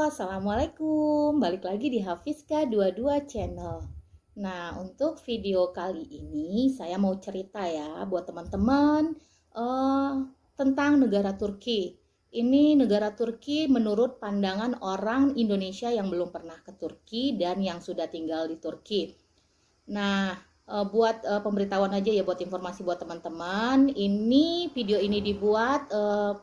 Assalamualaikum. Balik lagi di Hafizka 22 Channel. Nah, untuk video kali ini saya mau cerita ya buat teman-teman eh, tentang negara Turki. Ini negara Turki menurut pandangan orang Indonesia yang belum pernah ke Turki dan yang sudah tinggal di Turki. Nah, buat pemberitahuan aja ya, buat informasi buat teman-teman. Video ini dibuat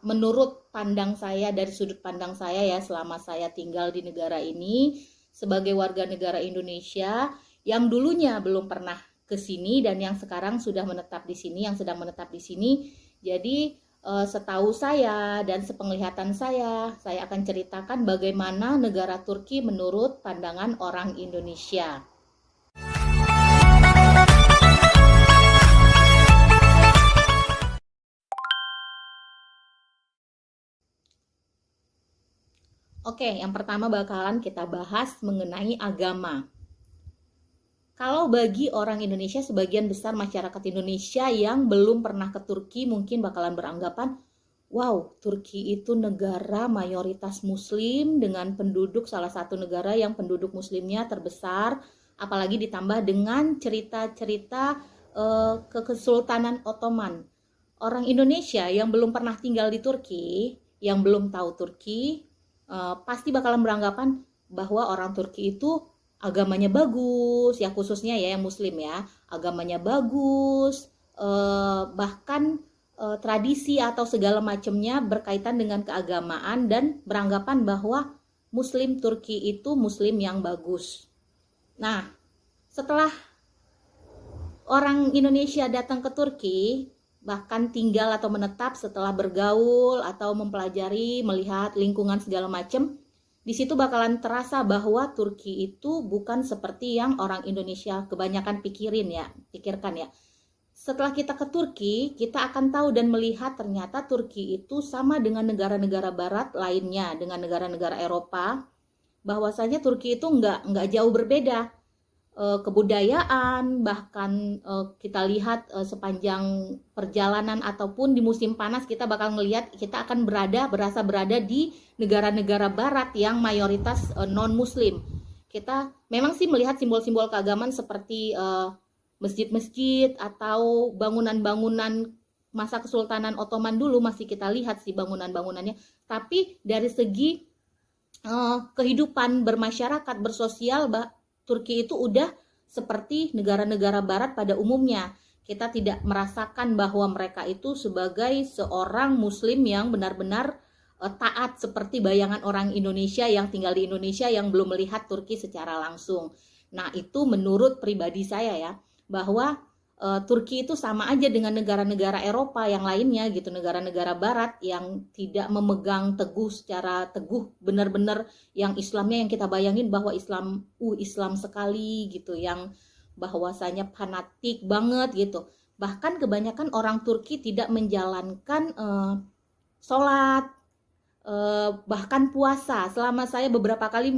menurut pandang saya, dari sudut pandang saya ya, selama saya tinggal di negara ini sebagai warga negara Indonesia yang dulunya belum pernah ke sini dan yang sekarang sudah menetap di sini, yang sedang menetap di sini. Jadi setahu saya dan sepenglihatan saya akan ceritakan bagaimana negara Turki menurut pandangan orang Indonesia. Oke, yang pertama bakalan kita bahas mengenai agama. Kalau bagi orang Indonesia, sebagian besar masyarakat Indonesia yang belum pernah ke Turki mungkin bakalan beranggapan, wow, Turki itu negara mayoritas muslim dengan penduduk, salah satu negara yang penduduk muslimnya terbesar, apalagi ditambah dengan cerita-cerita Kesultanan Ottoman. Orang Indonesia yang belum pernah tinggal di Turki, yang belum tahu Turki, pasti bakalan beranggapan bahwa orang Turki itu agamanya bagus, ya khususnya ya yang muslim ya, agamanya bagus, bahkan tradisi atau segala macamnya berkaitan dengan keagamaan dan beranggapan bahwa muslim Turki itu muslim yang bagus. Nah, setelah orang Indonesia datang ke Turki, bahkan tinggal atau menetap setelah bergaul atau mempelajari, melihat lingkungan segala macam, di situ bakalan terasa bahwa Turki itu bukan seperti yang orang Indonesia kebanyakan pikirkan ya. Setelah kita ke Turki, kita akan tahu dan melihat ternyata Turki itu sama dengan negara-negara barat lainnya, dengan negara-negara Eropa, bahwasanya Turki itu nggak jauh berbeda. Kebudayaan, bahkan kita lihat sepanjang perjalanan ataupun di musim panas kita bakal melihat kita akan berasa berada di negara-negara barat yang mayoritas non muslim. Kita memang sih melihat simbol-simbol keagamaan seperti masjid-masjid atau bangunan-bangunan masa Kesultanan Ottoman dulu masih kita lihat sih bangunan-bangunannya, tapi dari segi kehidupan bermasyarakat, bersosial, Turki itu udah seperti negara-negara barat pada umumnya. Kita tidak merasakan bahwa mereka itu sebagai seorang muslim yang benar-benar taat seperti bayangan orang Indonesia yang tinggal di Indonesia yang belum melihat Turki secara langsung. Nah, itu menurut pribadi saya ya, bahwa Turki itu sama aja dengan negara-negara Eropa yang lainnya gitu, negara-negara barat yang tidak memegang teguh secara teguh benar-benar yang Islamnya yang kita bayangin bahwa Islam sekali gitu, yang bahwasanya fanatik banget gitu. Bahkan kebanyakan orang Turki tidak menjalankan sholat, bahkan puasa. Selama saya beberapa kali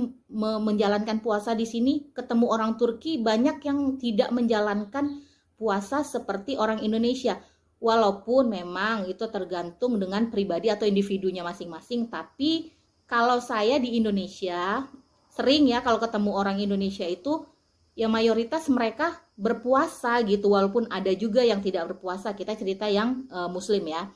menjalankan puasa di sini, ketemu orang Turki banyak yang tidak menjalankan puasa seperti orang Indonesia. Walaupun memang itu tergantung dengan pribadi atau individunya masing-masing, tapi kalau saya di Indonesia sering ya kalau ketemu orang Indonesia itu ya mayoritas mereka berpuasa gitu, walaupun ada juga yang tidak berpuasa. Kita cerita yang muslim ya.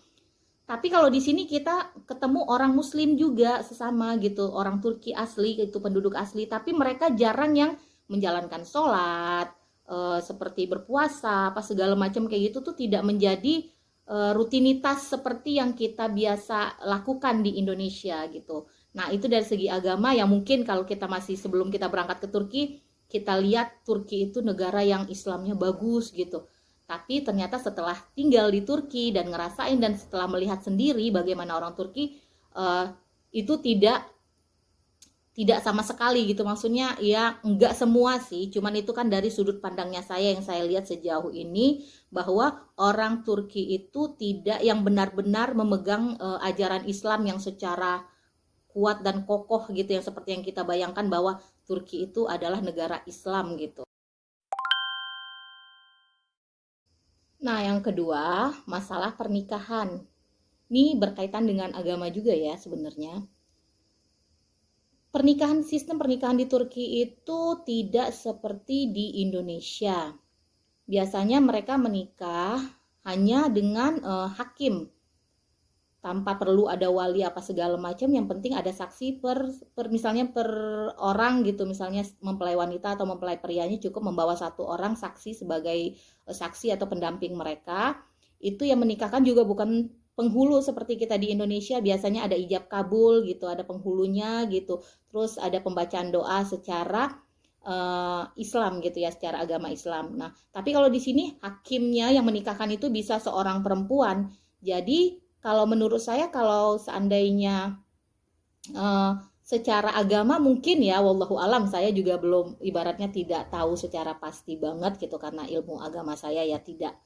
Tapi kalau di sini kita ketemu orang muslim juga sesama gitu, orang Turki asli, itu penduduk asli, tapi mereka jarang yang menjalankan sholat, seperti berpuasa, apa segala macam kayak gitu tuh tidak menjadi rutinitas seperti yang kita biasa lakukan di Indonesia gitu. Nah, itu dari segi agama yang mungkin kalau kita masih sebelum kita berangkat ke Turki, kita lihat Turki itu negara yang Islamnya bagus gitu. Tapi ternyata setelah tinggal di Turki dan ngerasain dan setelah melihat sendiri bagaimana orang Turki, itu tidak sama sekali gitu, maksudnya ya enggak semua sih, cuman itu kan dari sudut pandangnya saya yang saya lihat sejauh ini, bahwa orang Turki itu tidak yang benar-benar memegang ajaran Islam yang secara kuat dan kokoh gitu, yang seperti yang kita bayangkan bahwa Turki itu adalah negara Islam gitu. Nah, yang kedua, masalah pernikahan. Ini berkaitan dengan agama juga ya sebenarnya. sistem pernikahan di Turki itu tidak seperti di Indonesia. Biasanya mereka menikah hanya dengan hakim, tanpa perlu ada wali apa segala macam. Yang penting ada saksi misalnya per orang gitu, misalnya mempelai wanita atau mempelai prianya cukup membawa satu orang saksi sebagai saksi atau pendamping mereka. Itu yang menikahkan juga bukan penghulu seperti kita di Indonesia. Biasanya ada ijab kabul gitu, ada penghulunya gitu, terus ada pembacaan doa secara Islam gitu ya, secara agama Islam. Nah, tapi kalau di sini hakimnya yang menikahkan itu bisa seorang perempuan. Jadi kalau menurut saya, kalau seandainya secara agama mungkin ya, wallahu alam, saya juga belum, ibaratnya tidak tahu secara pasti banget gitu, karena ilmu agama saya ya tidak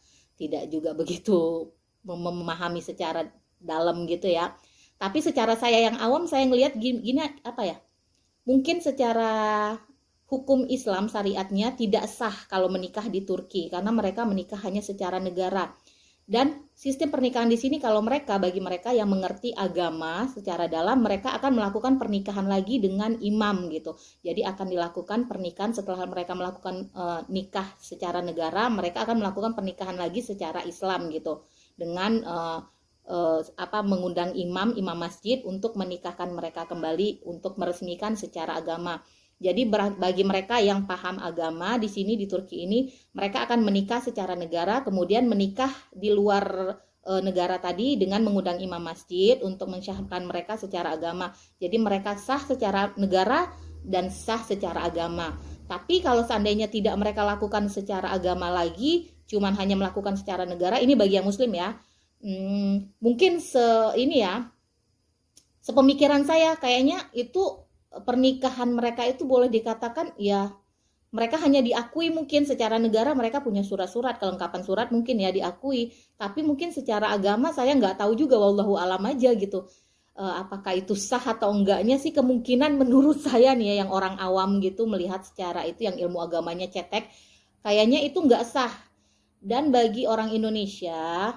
juga begitu memahami secara dalam gitu ya. Tapi secara saya yang awam, saya ngelihat gini apa ya, mungkin secara hukum Islam syariatnya tidak sah kalau menikah di Turki, karena mereka menikah hanya secara negara. Dan sistem pernikahan di sini, kalau bagi mereka yang mengerti agama secara dalam, mereka akan melakukan pernikahan lagi dengan imam gitu. Jadi akan dilakukan pernikahan setelah mereka melakukan nikah secara negara, mereka akan melakukan pernikahan lagi secara Islam gitu, dengan mengundang imam masjid untuk menikahkan mereka kembali, untuk meresmikan secara agama. Jadi bagi mereka yang paham agama di sini di Turki ini, mereka akan menikah secara negara, kemudian menikah di luar negara tadi dengan mengundang imam masjid untuk mensyahkan mereka secara agama. Jadi mereka sah secara negara dan sah secara agama. Tapi kalau seandainya tidak mereka lakukan secara agama lagi, cuman hanya melakukan secara negara, ini bagi yang muslim ya, mungkin sepemikiran saya kayaknya itu pernikahan mereka itu boleh dikatakan ya, mereka hanya diakui mungkin secara negara, mereka punya surat-surat, kelengkapan surat mungkin ya diakui, tapi mungkin secara agama saya nggak tahu juga, wallahu alam aja gitu. Apakah itu sah atau enggaknya sih, kemungkinan menurut saya nih ya, yang orang awam gitu melihat secara itu, yang ilmu agamanya cetek, kayaknya itu nggak sah. Dan bagi orang Indonesia,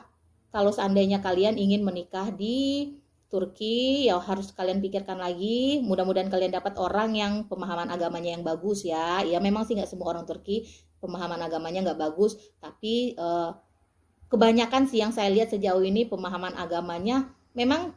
kalau seandainya kalian ingin menikah di Turki, ya harus kalian pikirkan lagi. Mudah-mudahan kalian dapat orang yang pemahaman agamanya yang bagus ya. Ya memang sih nggak semua orang Turki pemahaman agamanya nggak bagus, tapi kebanyakan sih yang saya lihat sejauh ini pemahaman agamanya memang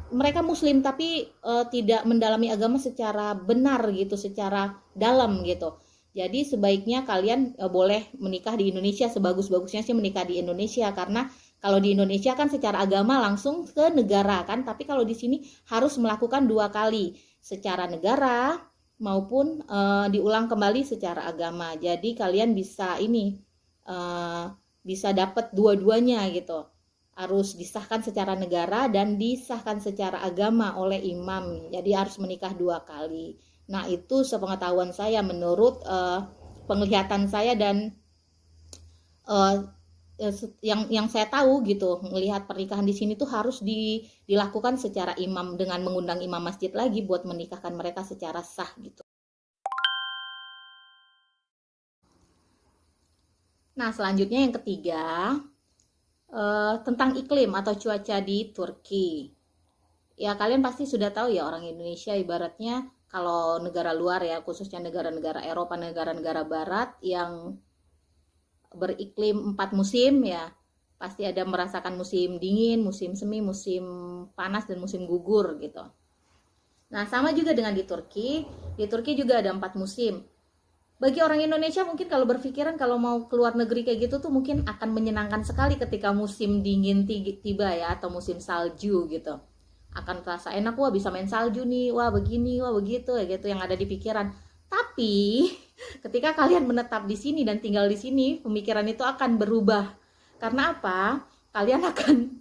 mereka muslim, tapi tidak mendalami agama secara benar gitu, secara dalam gitu. Jadi sebaiknya kalian boleh menikah di Indonesia, sebagus-bagusnya sih menikah di Indonesia, karena kalau di Indonesia kan secara agama langsung ke negara kan, tapi kalau di sini harus melakukan 2 kali, secara negara maupun diulang kembali secara agama. Jadi kalian bisa bisa dapat dua-duanya gitu. Harus disahkan secara negara dan disahkan secara agama oleh imam. Jadi harus menikah 2 kali. Nah, itu sepengetahuan saya, menurut penglihatan saya dan yang saya tahu gitu, melihat pernikahan di sini tuh harus dilakukan secara imam, dengan mengundang imam masjid lagi buat menikahkan mereka secara sah gitu. Nah, selanjutnya yang ketiga, tentang iklim atau cuaca di Turki. Ya, kalian pasti sudah tahu ya, orang Indonesia ibaratnya kalau negara luar ya, khususnya negara-negara Eropa, negara-negara barat yang beriklim 4 musim ya, pasti ada merasakan musim dingin, musim semi, musim panas, dan musim gugur gitu. Nah, sama juga dengan di Turki juga ada 4 musim. Bagi orang Indonesia mungkin kalau berpikiran kalau mau keluar negeri kayak gitu tuh mungkin akan menyenangkan sekali ketika musim dingin tiba ya, atau musim salju gitu. Akan terasa enak, wah bisa main salju nih, wah begini, wah begitu ya gitu, yang ada di pikiran. Tapi ketika kalian menetap di sini dan tinggal di sini, pemikiran itu akan berubah. Karena apa? Kalian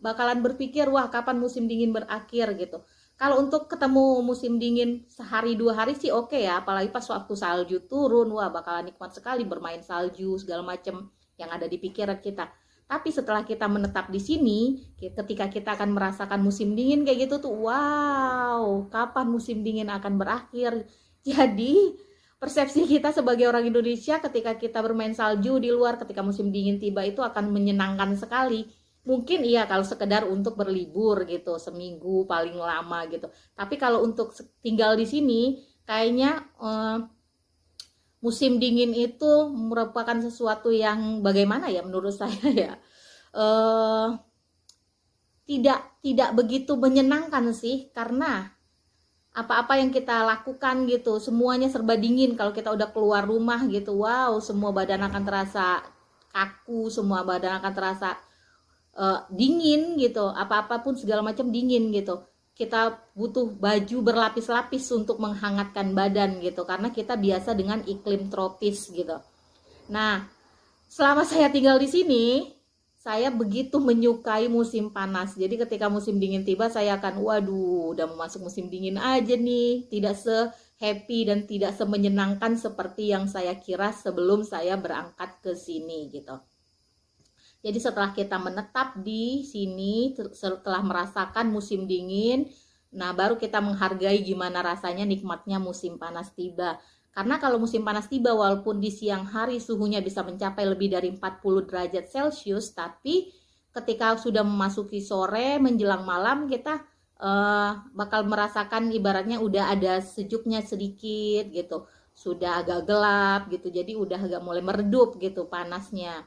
bakalan berpikir, wah kapan musim dingin berakhir gitu. Kalau untuk ketemu musim dingin sehari 2 hari sih oke ya, apalagi pas waktu salju turun, wah bakalan nikmat sekali bermain salju segala macem yang ada di pikiran kita. Tapi setelah kita menetap di sini, ketika kita akan merasakan musim dingin kayak gitu tuh, wow, kapan musim dingin akan berakhir? Jadi persepsi kita sebagai orang Indonesia ketika kita bermain salju di luar ketika musim dingin tiba itu akan menyenangkan sekali. mungkin iya kalau sekedar untuk berlibur gitu, seminggu paling lama gitu. Tapi kalau untuk tinggal di sini, kayaknya musim dingin itu merupakan sesuatu yang bagaimana ya menurut saya ya. Eh, tidak begitu menyenangkan sih, karena apa-apa yang kita lakukan gitu semuanya serba dingin. Kalau kita udah keluar rumah gitu, wow, semua badan akan terasa kaku, semua badan akan terasa dingin gitu, apa-apa pun segala macam dingin gitu. Kita butuh baju berlapis-lapis untuk menghangatkan badan gitu, karena kita biasa dengan iklim tropis gitu. Nah, selama saya tinggal di sini, saya begitu menyukai musim panas. Jadi ketika musim dingin tiba, saya akan, waduh, udah mau masuk musim dingin aja nih. Tidak se-happy dan tidak semenyenangkan seperti yang saya kira sebelum saya berangkat ke sini gitu. Jadi setelah kita menetap di sini, setelah merasakan musim dingin, nah baru kita menghargai gimana rasanya nikmatnya musim panas tiba. Karena kalau musim panas tiba, walaupun di siang hari suhunya bisa mencapai lebih dari 40 derajat Celcius, tapi ketika sudah memasuki sore menjelang malam, kita bakal merasakan ibaratnya udah ada sejuknya sedikit gitu. Sudah agak gelap gitu, jadi udah agak mulai meredup gitu panasnya.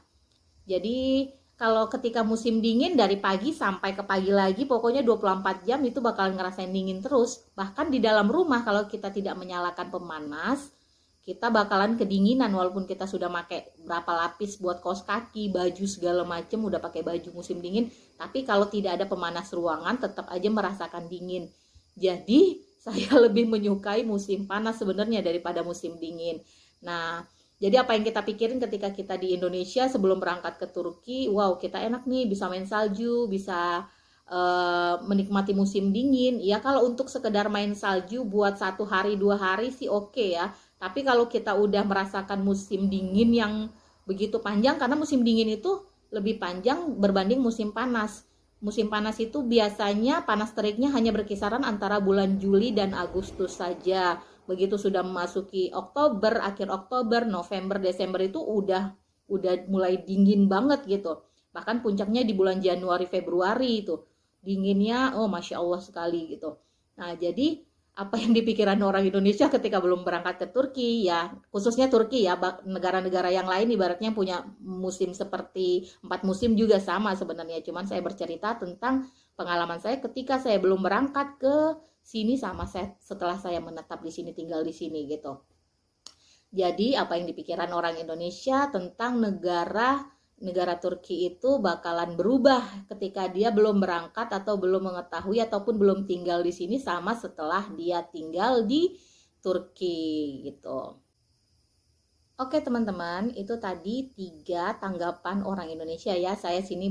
Jadi kalau ketika musim dingin dari pagi sampai ke pagi lagi, pokoknya 24 jam itu bakal ngerasain dingin terus. Bahkan di dalam rumah kalau kita tidak menyalakan pemanas, kita bakalan kedinginan walaupun kita sudah pakai berapa lapis buat kaos kaki, baju segala macem, udah pakai baju musim dingin, tapi kalau tidak ada pemanas ruangan tetap aja merasakan dingin. Jadi saya lebih menyukai musim panas sebenarnya daripada musim dingin. Nah, jadi apa yang kita pikirin ketika kita di Indonesia sebelum berangkat ke Turki, wow kita enak nih bisa main salju, bisa menikmati musim dingin. Ya kalau untuk sekedar main salju buat 1 hari 2 hari sih oke ya. Tapi kalau kita udah merasakan musim dingin yang begitu panjang, karena musim dingin itu lebih panjang berbanding musim panas. Musim panas itu biasanya panas teriknya hanya berkisaran antara bulan Juli dan Agustus saja. Begitu sudah memasuki Oktober, akhir Oktober, November, Desember itu udah mulai dingin banget gitu. Bahkan puncaknya di bulan Januari, Februari itu. Dinginnya, oh Masya Allah sekali gitu. Nah, jadi apa yang dipikiran orang Indonesia ketika belum berangkat ke Turki, ya khususnya Turki ya, negara-negara yang lain ibaratnya punya musim seperti 4 musim juga sama sebenarnya. Cuman saya bercerita tentang pengalaman saya ketika saya belum berangkat ke sini sama setelah saya menetap di sini, tinggal di sini gitu. Jadi apa yang dipikiran orang Indonesia tentang negara Turki itu bakalan berubah ketika dia belum berangkat atau belum mengetahui ataupun belum tinggal di sini sama setelah dia tinggal di Turki gitu. Oke teman-teman, itu tadi 3 tanggapan orang Indonesia ya. Saya sini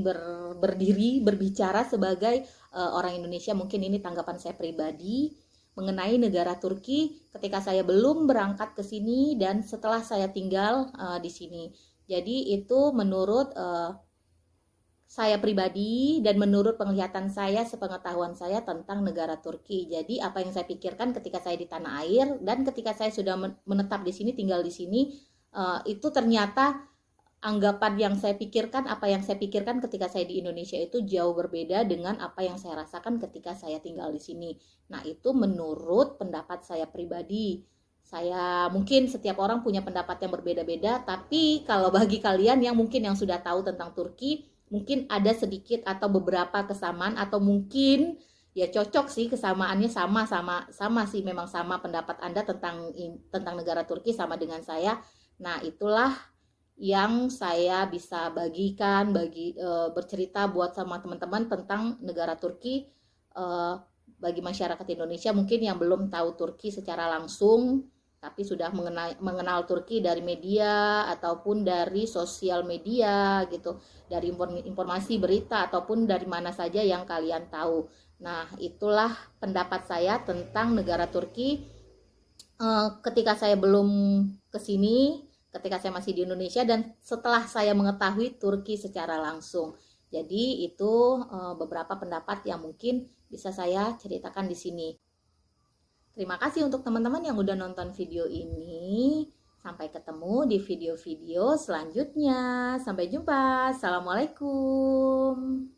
berdiri berbicara sebagai orang Indonesia. Mungkin ini tanggapan saya pribadi mengenai negara Turki ketika saya belum berangkat ke sini dan setelah saya tinggal di sini. Jadi itu menurut saya pribadi dan menurut penglihatan saya, sepengetahuan saya tentang negara Turki. Jadi apa yang saya pikirkan ketika saya di tanah air dan ketika saya sudah menetap di sini, tinggal di sini, itu ternyata anggapan yang saya pikirkan, apa yang saya pikirkan ketika saya di Indonesia itu jauh berbeda dengan apa yang saya rasakan ketika saya tinggal di sini. Nah, itu menurut pendapat saya pribadi. Saya mungkin setiap orang punya pendapat yang berbeda-beda, tapi kalau bagi kalian yang mungkin yang sudah tahu tentang Turki, mungkin ada sedikit atau beberapa kesamaan atau mungkin ya cocok sih, kesamaannya sama sih, memang sama pendapat Anda tentang negara Turki sama dengan saya. Nah, itulah yang saya bisa bagikan bercerita buat sama teman-teman tentang negara Turki. Bagi masyarakat Indonesia mungkin yang belum tahu Turki secara langsung tapi sudah mengenal Turki dari media ataupun dari sosial media gitu, dari informasi berita ataupun dari mana saja yang kalian tahu. Nah, itulah pendapat saya tentang negara Turki ketika saya belum kesini, ketika saya masih di Indonesia dan setelah saya mengetahui Turki secara langsung. Jadi itu beberapa pendapat yang mungkin bisa saya ceritakan di sini. Terima kasih untuk teman-teman yang udah nonton video ini. Sampai ketemu di video-video selanjutnya. Sampai jumpa. Assalamualaikum.